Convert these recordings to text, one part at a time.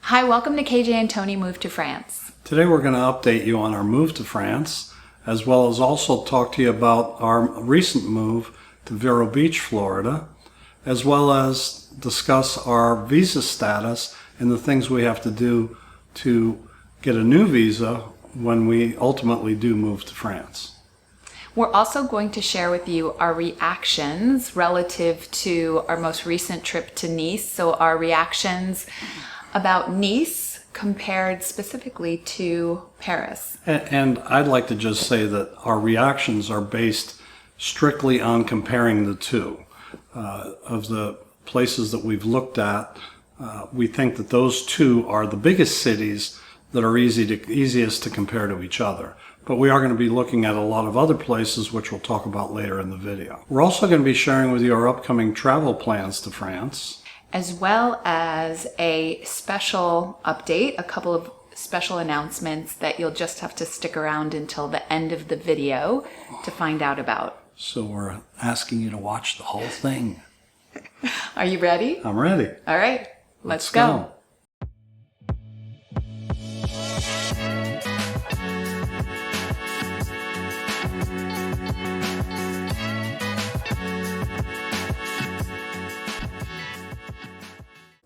Hi, welcome to KJ and Tony Move to France. Today we're going to update you on our move to France, as well as also talk to you about our recent move to Vero Beach, Florida, as well as discuss our visa status and the things we have to do to get a new visa when we ultimately do move to France. We're also going to share with you our reactions relative to our most recent trip to Nice. So our reactions about Nice compared specifically to Paris. And I'd like to just say that our reactions are based strictly on comparing the two. Of the places that we've looked at, we think that those two are the biggest cities that are easiest to compare to each other. But we are going to be looking at a lot of other places, which we'll talk about later in the video. We're also going to be sharing with you our upcoming travel plans to France, as well as a special update, a couple of special announcements that you'll just have to stick around until the end of the video to find out about. So we're asking you to watch the whole thing. Are you ready? I'm ready. All right, let's go.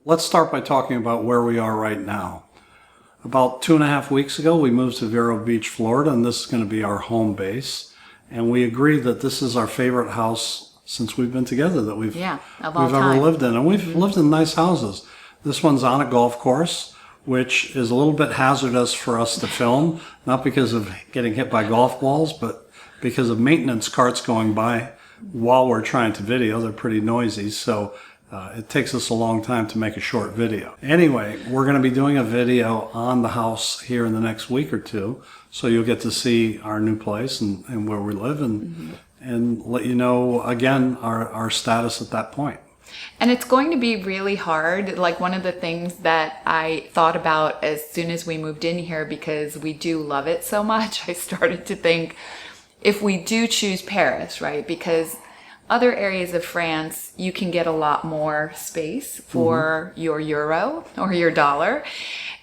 Let's start by talking about where we are right now. About 2.5 weeks ago, we moved to Vero Beach, Florida, and this is going to be our home base. And we agreed that this is our favorite house since we've been together that we've ever lived in. And we've lived in nice houses. This one's on a golf course, which is a little bit hazardous for us to film, not because of getting hit by golf balls, but because of maintenance carts going by while we're trying to video. They're pretty noisy, so it takes us a long time to make a short video. Anyway, we're going to be doing a video on the house here in the next week or two, so you'll get to see our new place and where we live and let you know, again, our status at that point. And it's going to be really hard. Like, one of the things that I thought about as soon as we moved in here, because we do love it so much, I started to think, if we do choose Paris, right? Because other areas of France, you can get a lot more space for your euro or your dollar.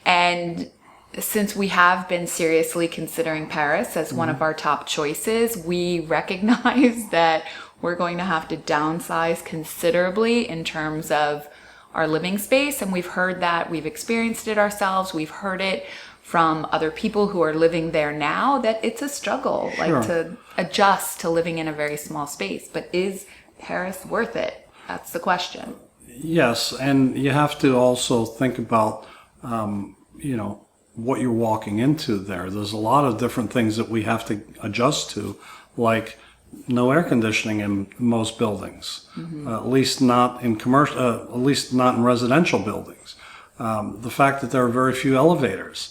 And since we have been seriously considering Paris as one of our top choices, we recognize that we're going to have to downsize considerably in terms of our living space. And we've heard that, we've experienced it ourselves, we've heard it from other people who are living there now, that it's a struggle, to adjust to living in a very small space. But is Paris worth it? That's the question. Yes, and you have to also think about, what you're walking into there. There's a lot of different things that we have to adjust to, like no air conditioning in most buildings, at least not in commercial, at least not in residential buildings. The fact that there are very few elevators.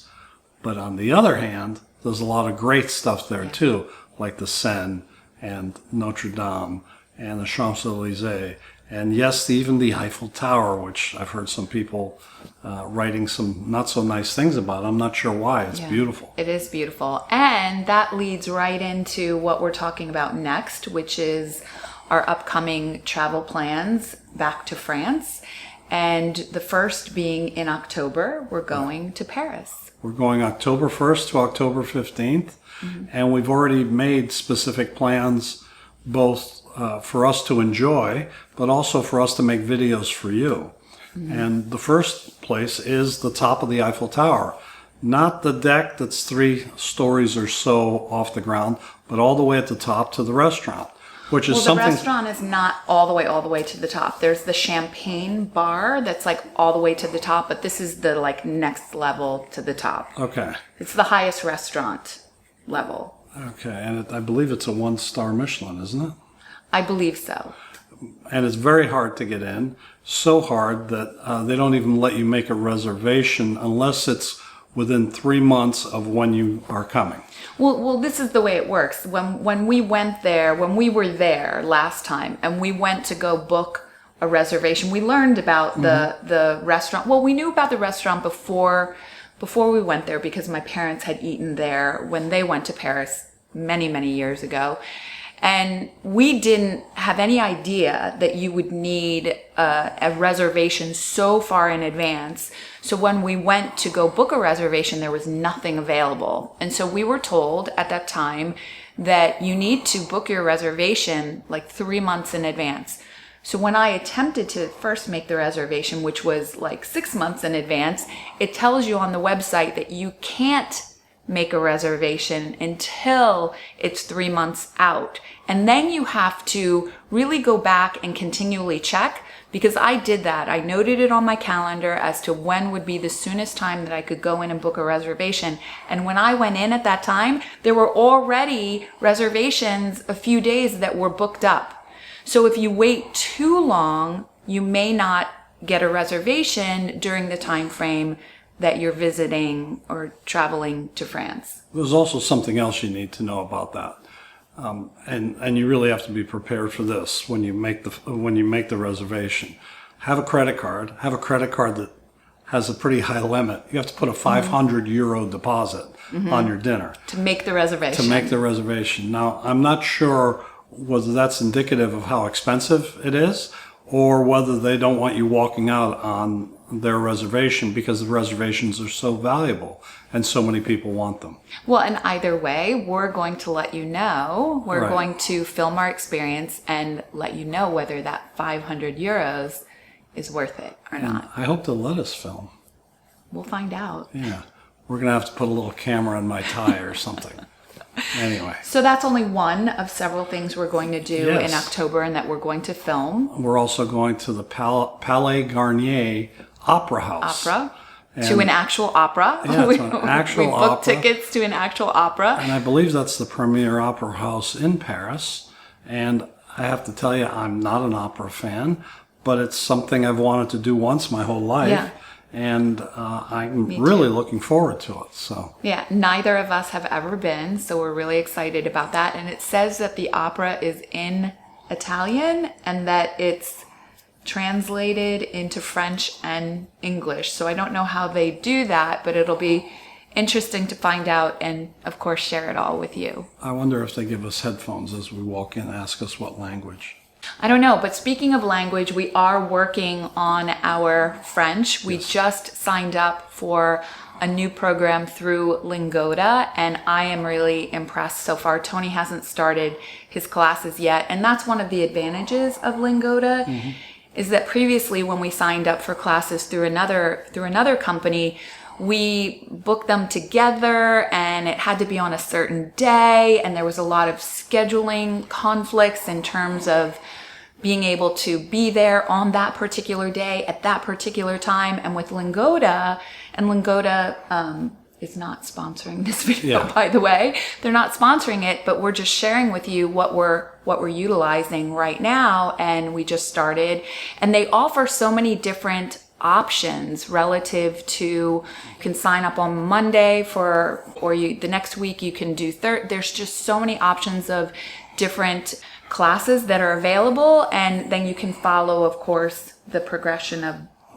But on the other hand, there's a lot of great stuff there too, like the Seine and Notre Dame and the Champs-Élysées. And yes, even the Eiffel Tower, which I've heard some people writing some not so nice things about. I'm not sure why. It's beautiful. It is beautiful. And that leads right into what we're talking about next, which is our upcoming travel plans back to France. And the first being in October, we're going to Paris. We're going October 1st to October 15th, and we've already made specific plans both for us to enjoy, but also for us to make videos for you. And the first place is the top of the Eiffel Tower. Not the deck that's 3 stories or so off the ground, but all the way at the top to the restaurant. Which is the restaurant is not all the way to the top. There's the champagne bar that's like all the way to the top, but this is the next level to the top. Okay. It's the highest restaurant level. Okay, and I believe it's a 1-star Michelin, isn't it? I believe so. And it's very hard to get in. So hard that they don't even let you make a reservation unless it's within 3 months of when you are coming. Well, this is the way it works. When we were there last time, and we went to go book a reservation, we learned about the restaurant. Well, we knew about the restaurant before we went there because my parents had eaten there when they went to Paris many, many years ago. And we didn't have any idea that you would need a reservation so far in advance. So when we went to go book a reservation, there was nothing available. And so we were told at that time that you need to book your reservation like 3 months in advance. So when I attempted to first make the reservation, which was like 6 months in advance, it tells you on the website that you can't make a reservation until it's 3 months out. And then you have to really go back and continually check, because I did that. I noted it on my calendar as to when would be the soonest time that I could go in and book a reservation. And when I went in at that time, there were already reservations a few days that were booked up. So if you wait too long, you may not get a reservation during the time frame that you're visiting or traveling to France. There's also something else you need to know about that, and you really have to be prepared for this when you make the reservation. Have a credit card. Have a credit card that has a pretty high limit. You have to put a 500 euro deposit on your dinner to make the reservation. To make the reservation. Now, I'm not sure whether that's indicative of how expensive it is, or whether they don't want you walking out on their reservation because the reservations are so valuable and so many people want them. Well, and either way, we're going to let you know. We're Right. going to film our experience and let you know whether that 500 euros is worth it or not. I hope they'll let us film. We'll find out. Yeah. We're going to have to put a little camera in my tie or something. Anyway. So that's only one of several things we're going to do Yes. in October and that we're going to film. We're also going to the Palais Garnier Opera House. To an actual opera. Yeah, to an actual we booked opera. tickets to an actual opera. And I believe that's the premier opera house in Paris. And I have to tell you, I'm not an opera fan, but it's something I've wanted to do once my whole life. Yeah. And I'm Me really too. looking forward to it. So Yeah, neither of us have ever been, so we're really excited about that. And it says that the opera is in Italian and that it's translated into French and English. So I don't know how they do that, but it'll be interesting to find out and, of course, share it all with you. I wonder if they give us headphones as we walk in and ask us what language. I don't know, but speaking of language, we are working on our French. We just signed up for a new program through Lingoda, and I am really impressed so far. Tony hasn't started his classes yet, and that's one of the advantages of Lingoda, is that previously when we signed up for classes through another company, we booked them together and it had to be on a certain day, and there was a lot of scheduling conflicts in terms of being able to be there on that particular day at that particular time. And with Lingoda, and Lingoda is not sponsoring this video, by the way. They're not sponsoring it, but we're just sharing with you what we're utilizing right now, and we just started. And they offer so many different options relative to, you can sign up on Monday the next week you can do there's just so many options of different classes that are available, and then you can follow, of course, the progression of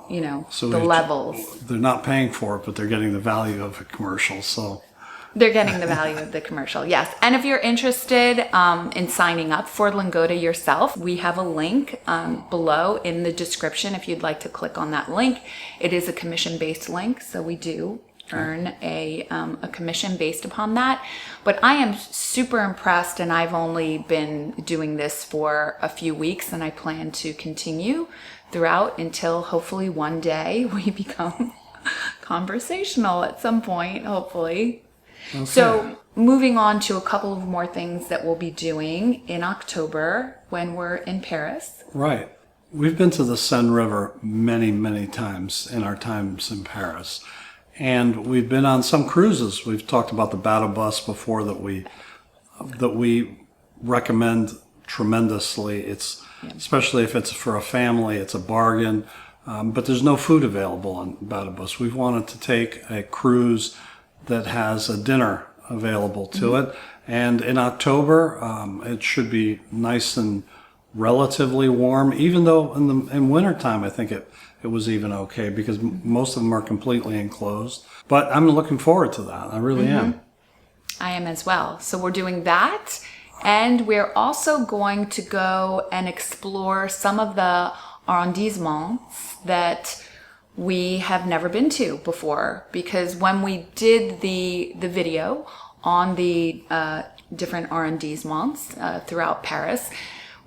the levels. They're not paying for it, but they're getting the value of a commercial. So they're getting the value of the commercial, yes. And if you're interested in signing up for Lingoda yourself, we have a link below in the description if you'd like to click on that link. It is a commission-based link, so we do earn a commission based upon that. But I am super impressed, and I've only been doing this for a few weeks, and I plan to continue throughout until hopefully one day we become conversational at some point, hopefully. Okay. So moving on to a couple of more things that we'll be doing in October when we're in Paris. Right. We've been to the Seine River many, many times in our times in Paris. And we've been on some cruises. We've talked about the Battle Bus before that we recommend tremendously. It's especially if it's for a family, it's a bargain. But there's no food available on Battle Bus. We've wanted to take a cruise that has a dinner available to it. And in October, it should be nice and relatively warm, even though in wintertime, I think it was even okay because most of them are completely enclosed. But I'm looking forward to that. I really am. I am as well. So we're doing that. And we're also going to go and explore some of the arrondissements that we have never been to before. Because when we did the video on the different arrondissements throughout Paris,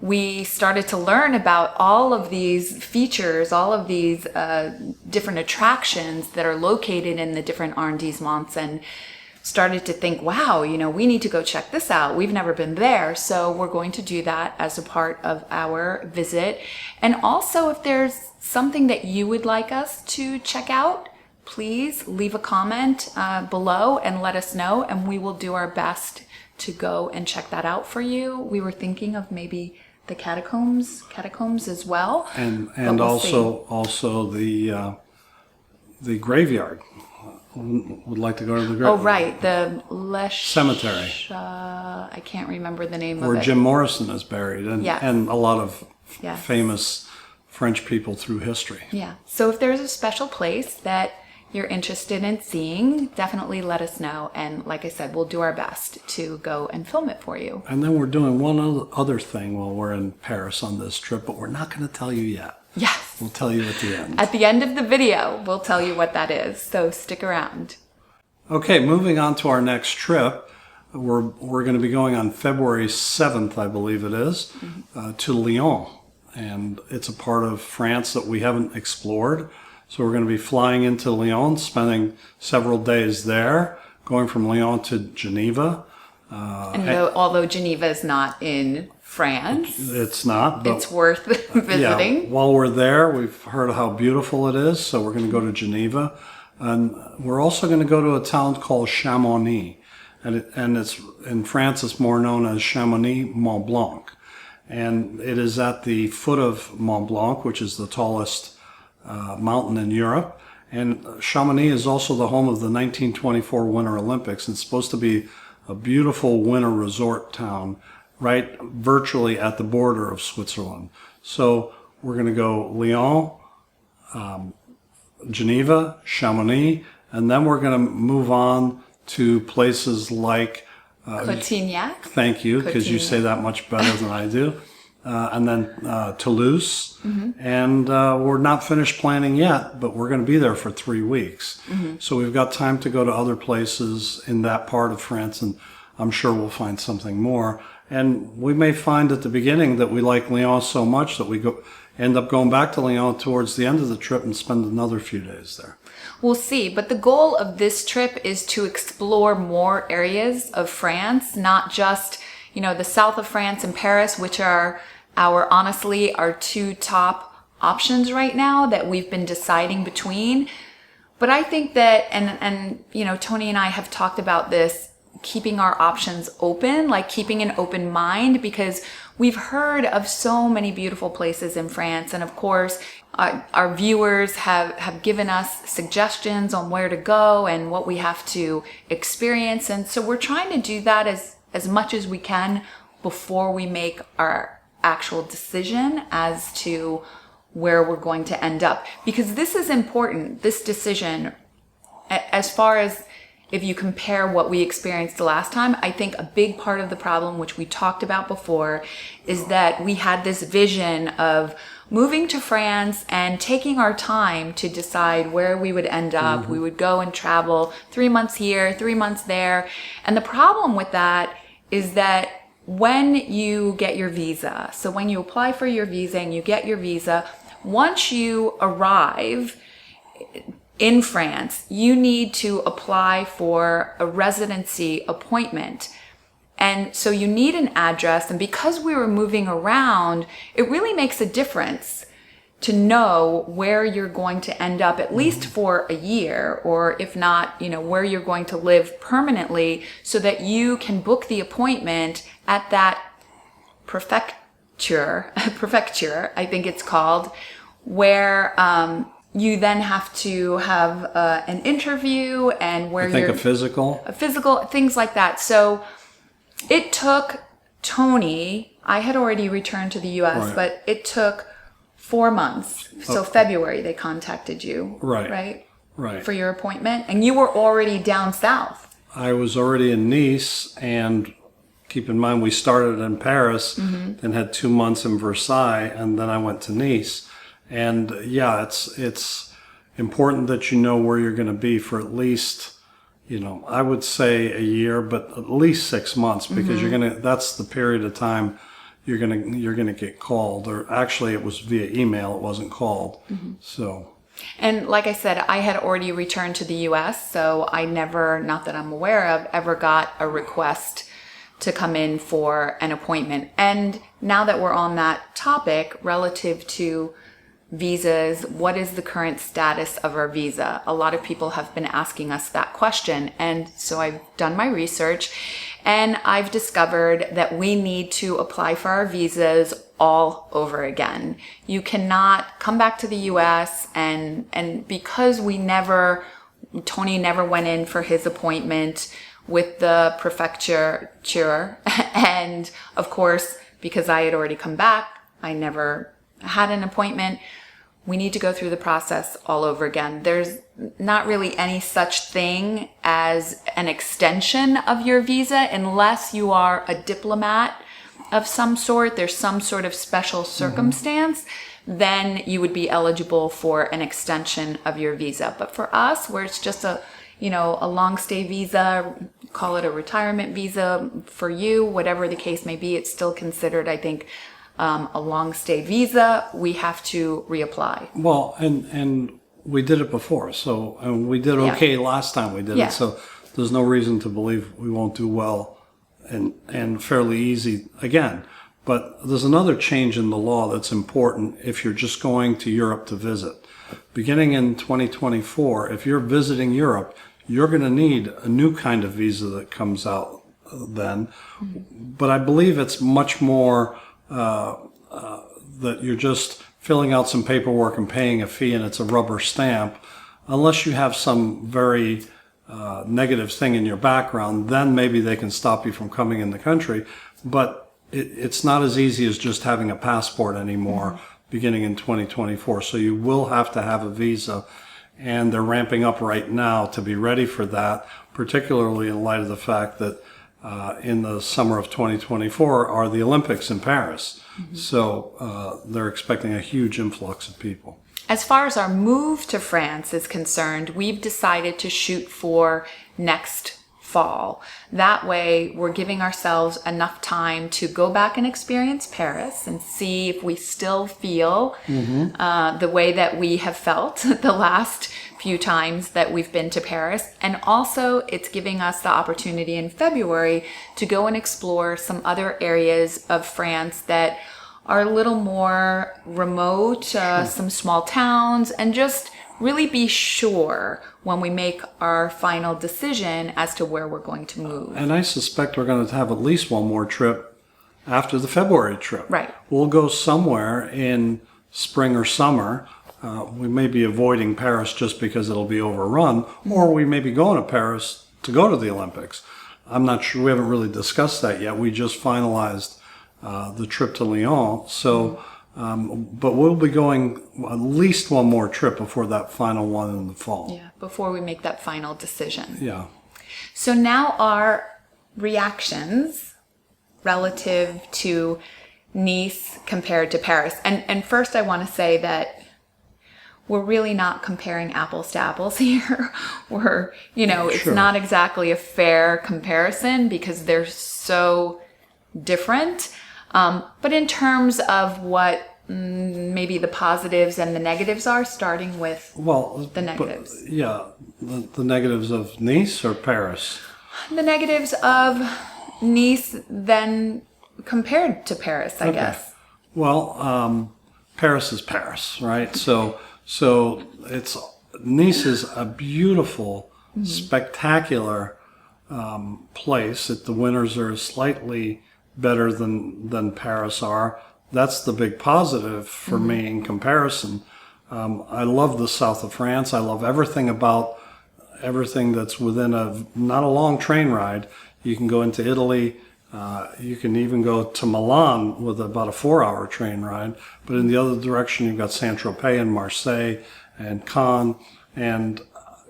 we started to learn about all of these features, all of these different attractions that are located in the different arrondissements, and started to think, wow, we need to go check this out. We've never been there. So we're going to do that as a part of our visit. And also, if there's something that you would like us to check out, please leave a comment below and let us know, and we will do our best to go and check that out for you. We were thinking of maybe the catacombs as well. And also the graveyard. Would like to go to the graveyard. Oh, right, the cemetery. I can't remember the name of it. Where Jim Morrison is buried, and Yes. and a lot of Yes. famous French people through history. Yeah. So if there's a special place that you're interested in seeing, definitely let us know. And like I said, we'll do our best to go and film it for you. And then we're doing one other thing while we're in Paris on this trip, but we're not going to tell you yet. Yes. We'll tell you at the end. At the end of the video, we'll tell you what that is. So stick around. Okay, moving on to our next trip. We're going to be going on February 7th, I believe it is, to Lyon. And it's a part of France that we haven't explored. So we're going to be flying into Lyon, spending several days there, going from Lyon to Geneva. Although Geneva is not in France, It's not, but it's worth visiting. yeah, while we're there, we've heard how beautiful it is, so we're going to go to Geneva. And we're also going to go to a town called Chamonix. And it's in France, it's more known as Chamonix Mont Blanc. And it is at the foot of Mont Blanc, which is the tallest mountain in Europe. And Chamonix is also the home of the 1924 Winter Olympics. It's supposed to be a beautiful winter resort town, right virtually at the border of Switzerland. So we're going to go Lyon, Geneva, Chamonix, and then we're going to move on to places like Cotignac. Thank you, because you say that much better than I do. And then Toulouse. And we're not finished planning yet, but we're going to be there for 3 weeks. So we've got time to go to other places in that part of France, and I'm sure we'll find something more. And we may find at the beginning that we like Lyon so much that we end up going back to Lyon towards the end of the trip and spend another few days there. We'll see, but the goal of this trip is to explore more areas of France, not just, the south of France and Paris, which are honestly our two top options right now that we've been deciding between. But I think that, and Tony and I have talked about this, keeping our options open, like keeping an open mind, because we've heard of so many beautiful places in France. And of course, our viewers have given us suggestions on where to go and what we have to experience. And so we're trying to do that as much as we can before we make our actual decision as to where we're going to end up. Because this is important, this decision, as far as if you compare what we experienced the last time. I think a big part of the problem, which we talked about before, is that we had this vision of moving to France and taking our time to decide where we would end up. We would go and travel 3 months here, 3 months there. And the problem with that is that when you get your visa, so when you apply for your visa and you get your visa, once you arrive in France, you need to apply for a residency appointment. And so you need an address. And because we were moving around, it really makes a difference to know where you're going to end up, at least for a year, or if not, where you're going to live permanently, so that you can book the appointment at that prefecture, I think it's called, where, you then have to have an interview and where a physical, things like that. So it took Tony, I had already returned to the US, right, but it took 4 months. So February they contacted you, right, for your appointment, and you were already down south. I was already in Nice, and keep in mind we started in Paris and had 2 months in Versailles, and then I went to Nice. And yeah, it's important that you know where you're going to be for at least, I would say a year, but at least 6 months, because that's the period of time you're gonna get called. Or actually, it was via email; it wasn't called. So. And like I said, I had already returned to the U.S., so I never, not that I'm aware of, ever got a request to come in for an appointment. And now that we're on that topic, relative to visas, what is the current status of our visa? A lot of people have been asking us that question. And so I've done my research, and I've discovered that we need to apply for our visas all over again. You cannot come back to the US and because Tony never went in for his appointment with the prefecture, and of course, because I had already come back, I never had an appointment. We need to go through the process all over again. There's not really any such thing as an extension of your visa unless you are a diplomat of some sort. There's some sort of special circumstance, then you would be eligible for an extension of your visa. But for us, where it's just a long stay visa, call it a retirement visa for you, whatever the case may be, it's still considered, I think, a long stay visa. We have to reapply. Well, and we did it before, and we did okay last time we did it. So there's no reason to believe we won't do well and fairly easy again. But there's another change in the law that's important if you're just going to Europe to visit. Beginning in 2024, if you're visiting Europe, you're going to need a new kind of visa that comes out then. But I believe it's much more that you're just filling out some paperwork and paying a fee, and it's a rubber stamp. Unless you have some very negative thing in your background, then maybe they can stop you from coming in the country. But it's not as easy as just having a passport anymore beginning in 2024. So you will have to have a visa, and they're ramping up right now to be ready for that, particularly in light of the fact that in the summer of 2024 are the Olympics in Paris. So they're expecting a huge influx of people. As far as our move to France is concerned, we've decided to shoot for next fall. That way, we're giving ourselves enough time to go back and experience Paris and see if we still feel the way that we have felt the last few times that we've been to Paris. And also, it's giving us the opportunity in February to go and explore some other areas of France that are a little more remote, some small towns, and just really be sure when we make our final decision as to where we're going to move. And I suspect we're going to have at least one more trip after the February trip. Right. We'll go somewhere in spring or summer. We may be avoiding Paris just because it'll be overrun, or we may be going to Paris to go to the Olympics. I'm not sure. We haven't really discussed that yet. We just finalized the trip to Lyon. So, but we'll be going at least one more trip before that final one in the fall. Yeah, before we make that final decision. Yeah. So now our reactions relative to Nice compared to Paris. And first I want to say that we're really not comparing apples to apples here. It's not exactly a fair comparison because they're so different. But in terms of what maybe the positives and the negatives are, starting with the negatives. The negatives of Nice or Paris? The negatives of Nice then compared to Paris, I guess. Well, Paris is Paris, right? So Nice is a beautiful, spectacular place. The winters are slightly better than Paris are. That's the big positive for me in comparison. I love the south of France. I love everything that's within not a long train ride. You can go into Italy. You can even go to Milan with about a 4-hour train ride. But in the other direction, you've got Saint-Tropez and Marseille and Cannes. And,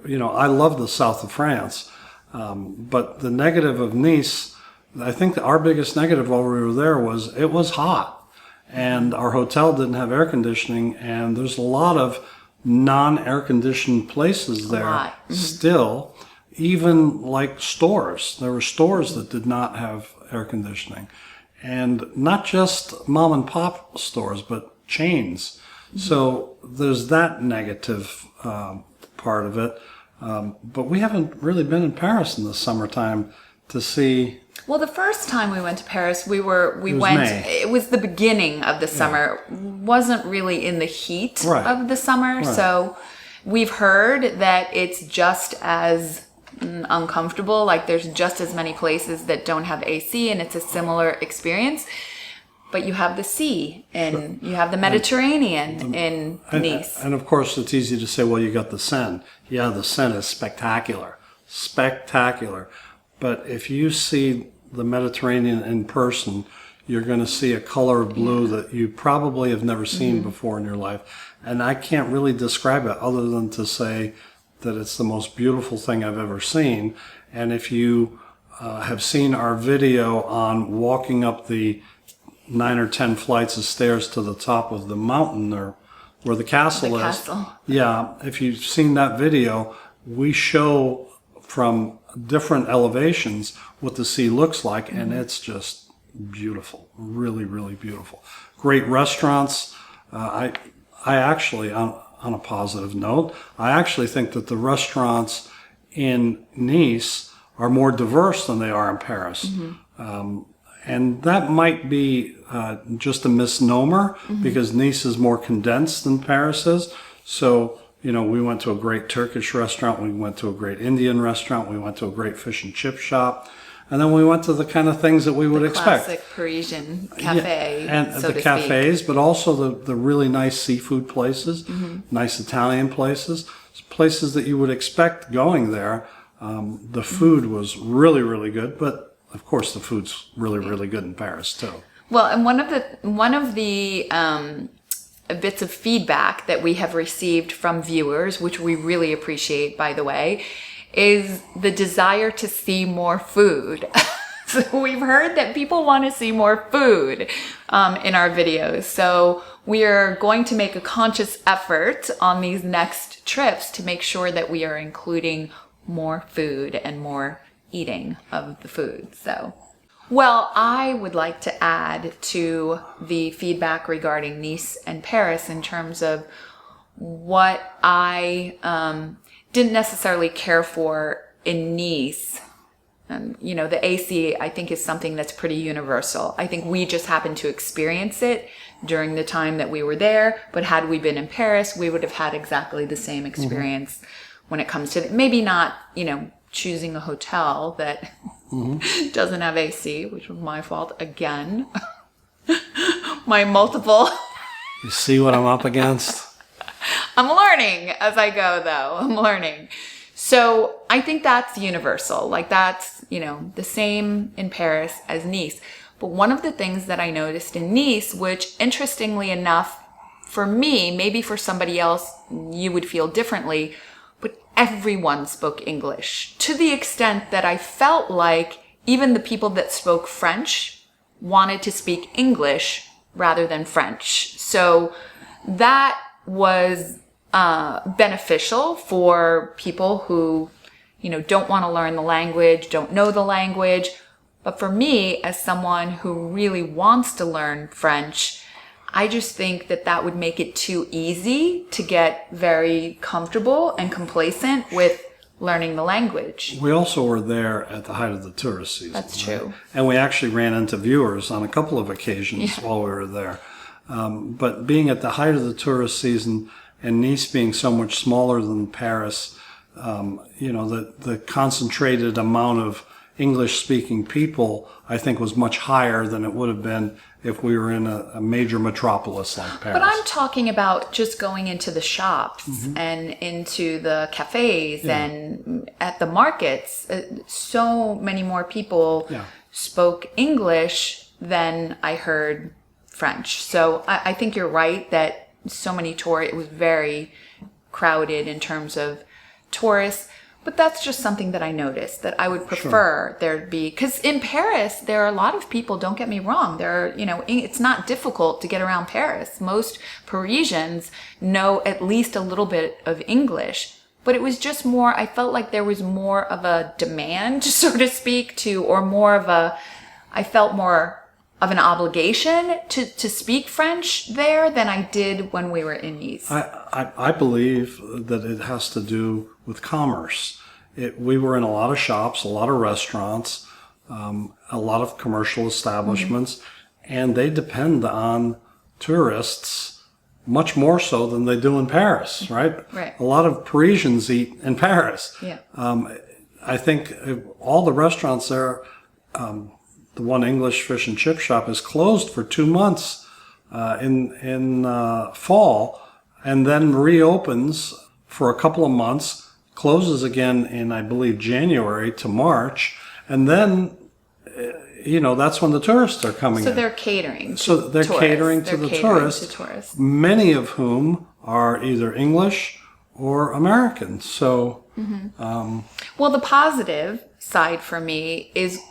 I love the south of France. But the negative of Nice, I think that our biggest negative while we were there was it was hot, and our hotel didn't have air conditioning, and there's a lot of non-air conditioned places there still, even like stores. There were stores that did not have air conditioning, and not just mom and pop stores, but chains. So there's that negative part of it. But we haven't really been in Paris in the summertime to see. Well, the first time we went to Paris, we went. May. It was the beginning of the summer. It wasn't really in the heat of the summer. So we've heard that it's just as uncomfortable. Like there's just as many places that don't have AC, and it's a similar experience. But you have the sea, and you have the Mediterranean in Nice. And of course, it's easy to say, well, you got the Seine. Yeah, the Seine is spectacular. Spectacular. But if you see the Mediterranean in person, you're going to see a color of blue that you probably have never seen before in your life. And I can't really describe it other than to say that it's the most beautiful thing I've ever seen. And if you have seen our video on walking up the 9 or 10 flights of stairs to the top of the mountain or where the castle is. Yeah, if you've seen that video, we show from different elevations what the sea looks like, and it's just beautiful. Really, really beautiful. Great restaurants. I actually, on a positive note, I actually think that the restaurants in Nice are more diverse than they are in Paris. And that might be just a misnomer because Nice is more condensed than Paris is. So, you know, we went to a great Turkish restaurant. We went to a great Indian restaurant. We went to a great fish and chip shop. And then we went to the kind of things that we would expect. Classic Parisian cafe, and so the cafes, but also the really nice seafood places, nice Italian places, places that you would expect going there. The food was really, really good, but of course, the food's really, really good in Paris too. Well, and one of the bits of feedback that we have received from viewers, which we really appreciate, by the way, is the desire to see more food. So we've heard that people want to see more food in our videos. So we are going to make a conscious effort on these next trips to make sure that we are including more food and more eating of the food. So, well, I would like to add to the feedback regarding Nice and Paris in terms of what I didn't necessarily care for in Nice. You know, the AC, I think, is something that's pretty universal. I think we just happened to experience it during the time that we were there, but had we been in Paris, we would have had exactly the same experience when it comes to, maybe not, you know, choosing a hotel that doesn't have AC, which was my fault again. My multiple. You see what I'm up against? I'm learning as I go, though. I'm learning. So I think that's universal. Like that's, you know, the same in Paris as Nice. But one of the things that I noticed in Nice, which interestingly enough, for me, maybe for somebody else, you would feel differently, but everyone spoke English to the extent that I felt like even the people that spoke French wanted to speak English rather than French. So that was beneficial for people who, you know, don't want to learn the language, don't know the language. But for me, as someone who really wants to learn French, I just think that that would make it too easy to get very comfortable and complacent with learning the language. We also were there at the height of the tourist season. That's true. And we actually ran into viewers on a couple of occasions while we were there. But being at the height of the tourist season and Nice being so much smaller than Paris, you know, the concentrated amount of English-speaking people, I think, was much higher than it would have been if we were in a major metropolis like Paris. But I'm talking about just going into the shops and into the cafes and at the markets. So many more people spoke English than I heard French. So I think you're right that so many tourists, it was very crowded in terms of tourists. But that's just something that I noticed that I would prefer there to be, because in Paris, there are a lot of people, don't get me wrong, it's not difficult to get around Paris. Most Parisians know at least a little bit of English, but it was just more, I felt like there was more of a demand, so to speak, I felt more of an obligation to speak French there than I did when we were in Nice. I believe that it has to do with commerce. We were in a lot of shops, a lot of restaurants, a lot of commercial establishments, and they depend on tourists much more so than they do in Paris, right? Right. A lot of Parisians eat in Paris. Yeah. I think all the restaurants there, the one English fish and chip shop is closed for 2 months in fall, and then reopens for a couple of months, closes again in, I believe, January to March, and then, that's when the tourists are coming in. So they're catering. So they're catering to the tourists, many of whom are either English or American. So, well, the positive side for me is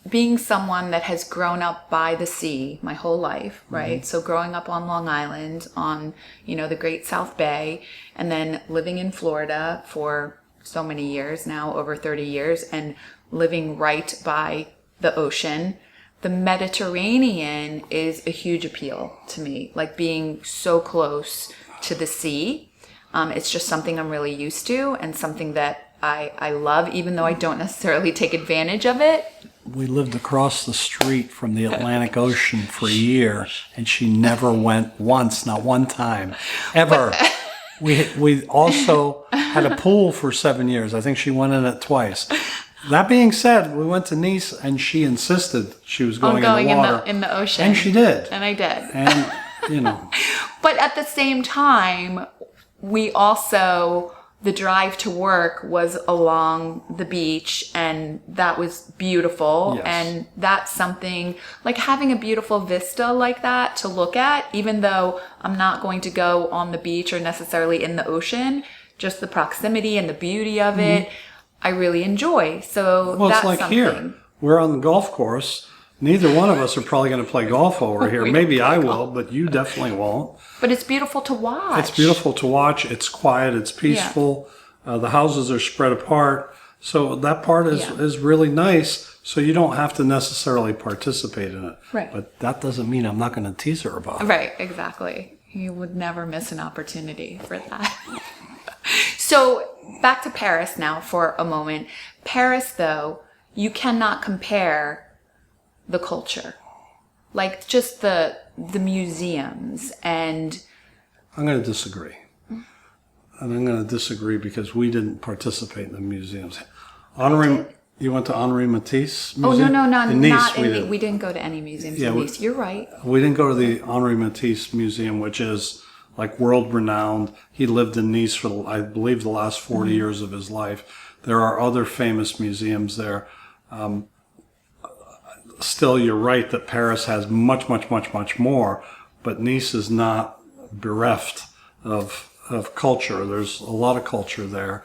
being someone that has grown up by the sea my whole life, right? So growing up on Long Island, on, the Great South Bay, and then living in Florida for so many years now, over 30 years, and living right by the ocean, the Mediterranean is a huge appeal to me, like being so close to the sea. It's just something I'm really used to and something that I love, even though I don't necessarily take advantage of it. we lived across the street from the Atlantic Ocean for a year, and she never went once, not one time, ever. We also had a pool for 7 years. I think she went in it twice. That being said, we went to Nice, and she insisted she was going in the water. in the ocean. And she did. And I did. And, you know. But at the same time, we also, the drive to work was along the beach, and that was beautiful. Yes. And that's something, like having a beautiful vista like that to look at, even though I'm not going to go on the beach or necessarily in the ocean, just the proximity and the beauty of it, I really enjoy. So Well, that's it's like something. here. We're on the golf course. Neither one of us are probably going to play golf over here. We Maybe don't play I will, golf. but you definitely won't. But it's beautiful to watch. It's beautiful to watch. It's quiet. It's peaceful. The houses are spread apart. So that part is really nice. So you don't have to necessarily participate in it. Right. But that doesn't mean I'm not going to tease her about it. Right, exactly. You would never miss an opportunity for that. So back to Paris now for a moment. Paris, though, you cannot compare the culture. Like just the museums and... I'm going to disagree. And I'm going to disagree because we didn't participate in the museums. You went to Henri Matisse Museum? Oh, no, in Nice, not in didn't. we didn't go to any museums Yeah, in Nice. You're right. We didn't go to the Henri Matisse Museum, which is like world renowned. He lived in Nice for, I believe, the last 40 years of his life. There are other famous museums there. Still, you're right that Paris has much, much, much, much more, but Nice is not bereft of culture. There's a lot of culture there.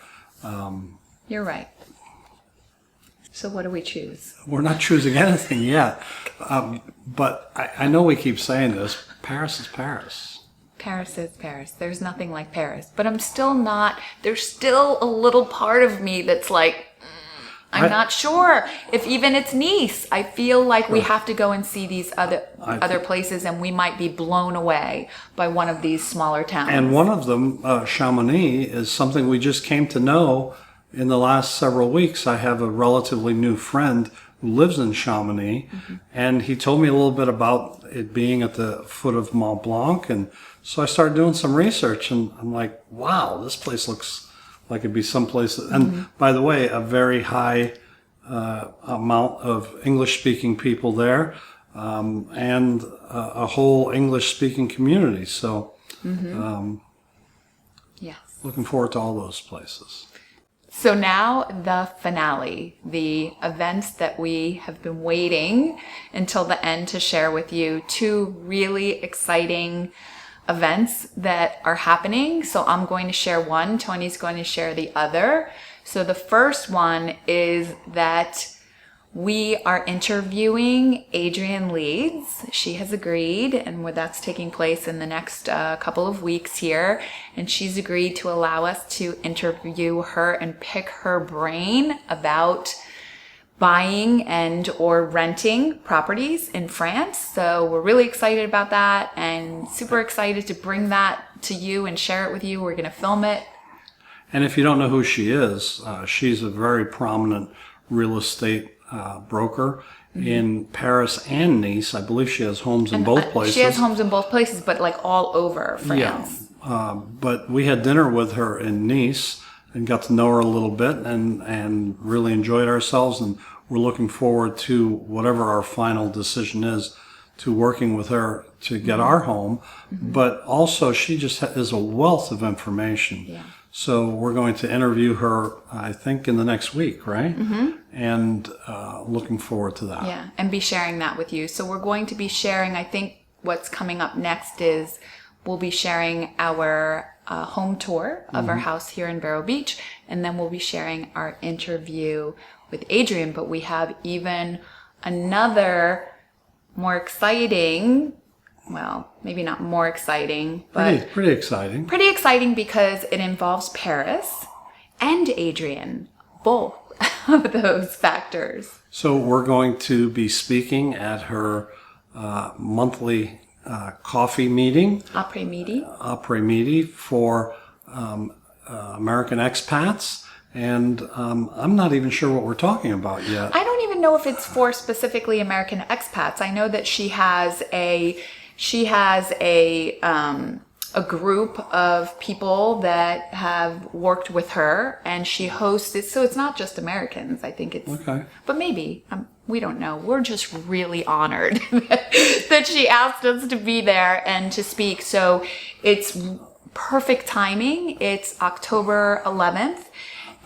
You're right. So what do we choose? We're not choosing anything yet, but I know we keep saying this. Paris is Paris. Paris is Paris. There's nothing like Paris. But I'm still not, there's still a little part of me that's like, I'm not sure if even it's Nice. I feel like we have to go and see these other places, and we might be blown away by one of these smaller towns. And one of them, Chamonix, is something we just came to know in the last several weeks. I have a relatively new friend who lives in Chamonix, and he told me a little bit about it being at the foot of Mont Blanc. And so I started doing some research, and I'm like, wow, this place looks like it'd be someplace. And by the way, a very high amount of English-speaking people there, and a whole English-speaking community. So yes. looking forward to all those places. So now the finale, the events that we have been waiting until the end to share with you. 2 really exciting events that are happening. So I'm going to share one, Tony's going to share the other. So the first one is that we are interviewing Adrienne Leeds. She has agreed, and that's taking place in the next couple of weeks here. And she's agreed to allow us to interview her and pick her brain about buying and or renting properties in France. So we're really excited about that and super excited to bring that to you and share it with you. We're going to film it. And if you don't know who she is, she's a very prominent real estate broker in Paris and Nice. I believe she has homes in both places. She has homes in both places, but like all over France. Yeah. But we had dinner with her in Nice and got to know her a little bit and really enjoyed ourselves. And we're looking forward to whatever our final decision is to working with her to get our home. But also she just is a wealth of information. Yeah. So we're going to interview her, I think, in the next week, right? And looking forward to that. Yeah, and be sharing that with you. So we're going to be sharing, I think what's coming up next is we'll be sharing our home tour of our house here in Vero Beach, and then we'll be sharing our interview with Adrienne. But we have even another more exciting, well, maybe not more exciting, but pretty exciting. Pretty exciting because it involves Paris and Adrienne, both of those factors. So we're going to be speaking at her monthly coffee meeting, après-midi for American expats. And I'm not even sure what we're talking about yet. I don't even know if it's for specifically American expats. I know that she has a group of people that have worked with her, and she hosts it. So it's not just Americans. I think it's okay. But maybe we don't know. We're just really honored that she asked us to be there and to speak. So it's perfect timing. It's October 11th.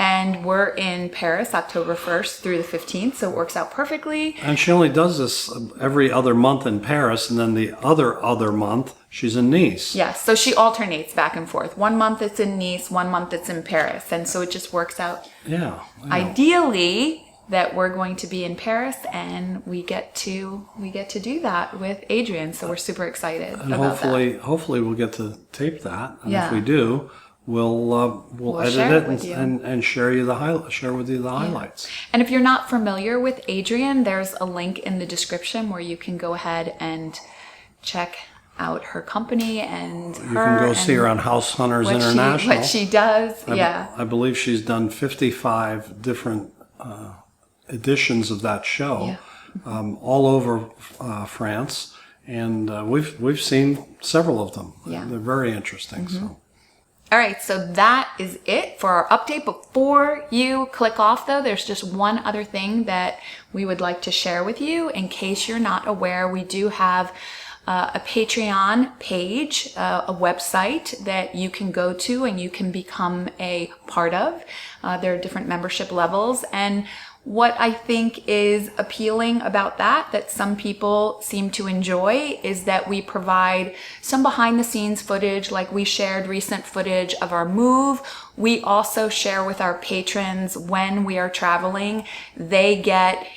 And we're in Paris, October 1st through the 15th, so it works out perfectly. And she only does this every other month in Paris, and then the other month, she's in Nice. Yes, so she alternates back and forth. 1 month it's in Nice, 1 month it's in Paris. And so it just works out. Yeah. Ideally, that we're going to be in Paris, and we get to do that with Adrienne. So we're super excited and about that. hopefully we'll get to tape that. And Yeah. if we do, we'll edit share it with you. and share with you the highlights. And if you're not familiar with Adrienne, there's a link in the description where you can go ahead and check out her company and You can go see her on House Hunters International. What she does, I believe she's done 55 different editions of that show, all over France, and we've seen several of them. Yeah. They're very interesting. So. All right, so that is it for our update. Before you click off, though, there's just one other thing that we would like to share with you. In case you're not aware, we do have a Patreon page, a website that you can go to and you can become a part of. There are different membership levels, and what I think is appealing about that some people seem to enjoy, is that we provide some behind the scenes footage, like we shared recent footage of our move. We also share with our patrons when we are traveling. They get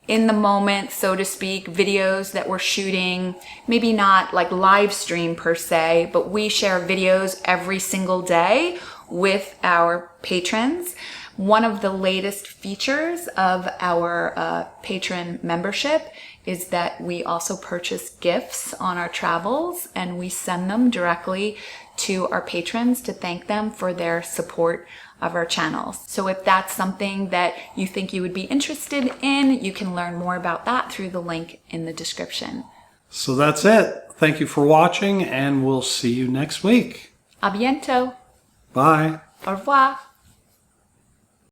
in the moment, so to speak, videos that we're shooting, maybe not like live stream per se, but we share videos every single day with our patrons. One of the latest features of our patron membership is that we also purchase gifts on our travels, and we send them directly to our patrons to thank them for their support of our channels. So if that's something that you think you would be interested in, you can learn more about that through the link in the description. So that's it. Thank you for watching, and we'll see you next week. A bientôt. Bye. Au revoir.